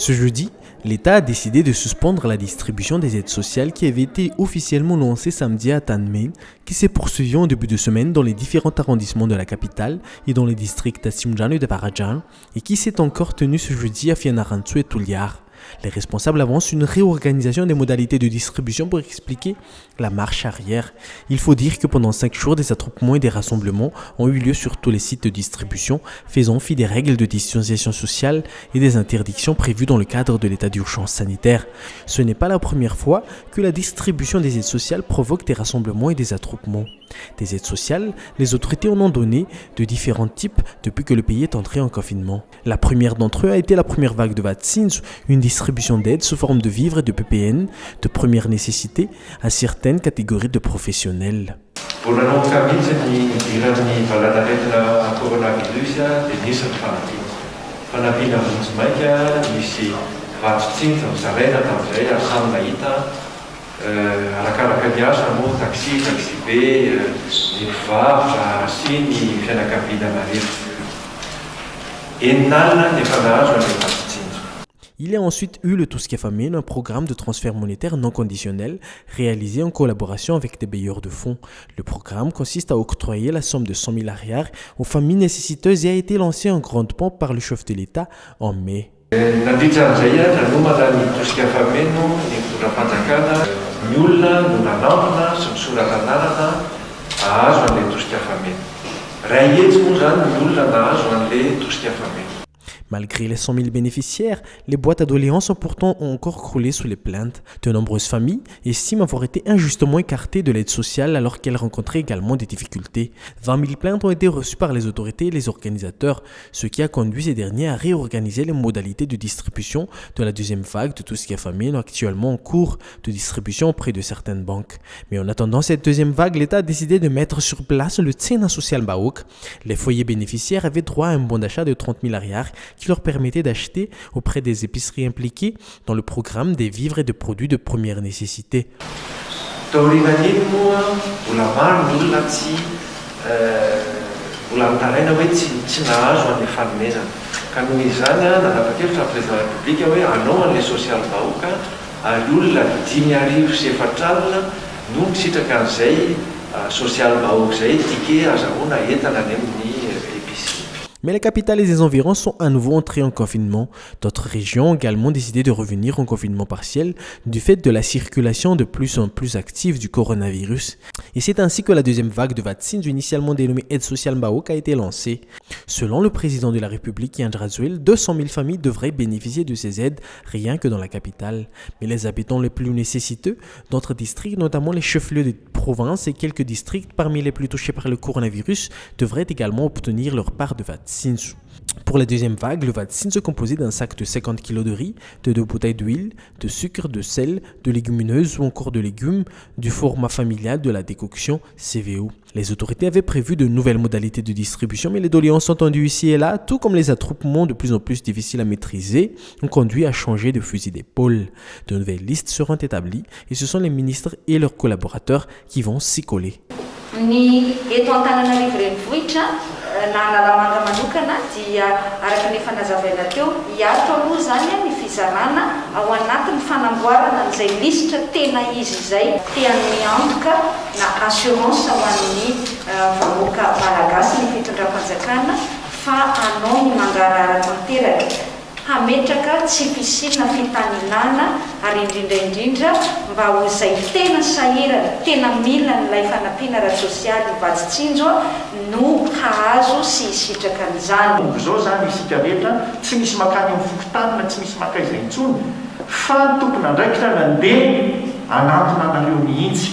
Ce jeudi, l'État a décidé de suspendre la distribution des aides sociales qui avait été officiellement lancée samedi à Tanmen, qui s'est poursuivie en début de semaine dans les différents arrondissements de la capitale et dans les districts d'Asimjan et de Parajan, et qui s'est encore tenue ce jeudi à Fianarantsoa et Tuliar. Les responsables avancent une réorganisation des modalités de distribution pour expliquer la marche arrière. Il faut dire que pendant 5 jours, des attroupements et des rassemblements ont eu lieu sur tous les sites de distribution, faisant fi des règles de distanciation sociale et des interdictions prévues dans le cadre de l'état d'urgence sanitaire. Ce n'est pas la première fois que la distribution des aides sociales provoque des rassemblements et des attroupements. Des aides sociales, les autorités en ont donné de différents types depuis que le pays est entré en confinement. La première d'entre eux a été la première vague de vaccins, une distribution d'aides sous forme de vivres et de PPN de première nécessité à certaines catégories de professionnels. Arakaraka ny asa moa taxi B, ny mpivarotra sy ny fianakaviana rehetra. Eninalina ny efa nahazo an'ilay vatsitsinjo. Il y a ensuite eu le Tuskiafamin, un programme de transfert monétaire non conditionnel réalisé en collaboration avec des bailleurs de fonds. Le programme consiste à octroyer la somme de 100 000 arrières aux familles nécessiteuses et a été lancé en grande pompe par le chef de l'État en mai. Nandritra an'izay nanomana ny Tuskiafameno ny mpitondram-panjakana ny olona no nanambona sy misoratra anarana ahazo an'ilay Tuskiafameno. Ray hetsy moa zany ny olona nahazo an'ilay Tuskiafameno. Malgré les 100 000 bénéficiaires, les boîtes à doléances ont pourtant encore croulé sous les plaintes. De nombreuses familles estiment avoir été injustement écartées de l'aide sociale alors qu'elles rencontraient également des difficultés. 20 000 plaintes ont été reçues par les autorités et les organisateurs, ce qui a conduit ces derniers à réorganiser les modalités de distribution de la deuxième vague de Tuskiafamin actuellement en cours de distribution auprès de certaines banques. Mais en attendant cette deuxième vague, l'État a décidé de mettre sur place le Tsena Social Baouk. Les foyers bénéficiaires avaient droit à un bon d'achat de 30 000 arrières qui leur permettait d'acheter auprès des épiceries impliquées dans le programme des vivres et de produits de première nécessité. Mais la capitale et ses environs sont à nouveau entrés en confinement. D'autres régions ont également décidé de revenir en confinement partiel du fait de la circulation de plus en plus active du coronavirus. Et c'est ainsi que la deuxième vague de vaccins, initialement dénommée Aide sociale Baouk, a été lancée. Selon le président de la République, Yann Razouel, 200 000 familles devraient bénéficier de ces aides rien que dans la capitale. Mais les habitants les plus nécessiteux d'autres districts, notamment les chefs-lieux de province et quelques districts parmi les plus touchés par le coronavirus, devraient également obtenir leur part de vaccins. Pour la deuxième vague, le vaccin se composait d'un sac de 50 kg de riz, de 2 bouteilles d'huile, de sucre, de sel, de légumineuses ou encore de légumes, du format familial de la décoction CVO. Les autorités avaient prévu de nouvelles modalités de distribution, mais les doléances entendues ici et là, tout comme les attroupements de plus en plus difficiles à maîtriser, ont conduit à changer de fusil d'épaule. De nouvelles listes seront établies et ce sont les ministres et leurs collaborateurs qui vont s'y coller. Nahalamanga manokana dia araka ny efa nazavaina teo hiarito aloha zany ny fizarana ao anatin'ny fanamboarana an'izay lisitra tena izy izay teany antoka na assurance ho an'ny vahoaka malagasy ny fitondram-panjakana fa anao ny mangarahara tanteraka hametraka tsy fisina fitaninana ary indrindra mba ho izay tena sahirana tena mila n'ilay fanampiana ara-tsosialy vatsitsinjo no hahazo sy hisitraka an'izany. Zao zany isika rehetra tsy misy makany amin'ny fokotanana, tsy misy maka izay intsony fa tompona andraikitra nandeha anatona anareo mihitsy.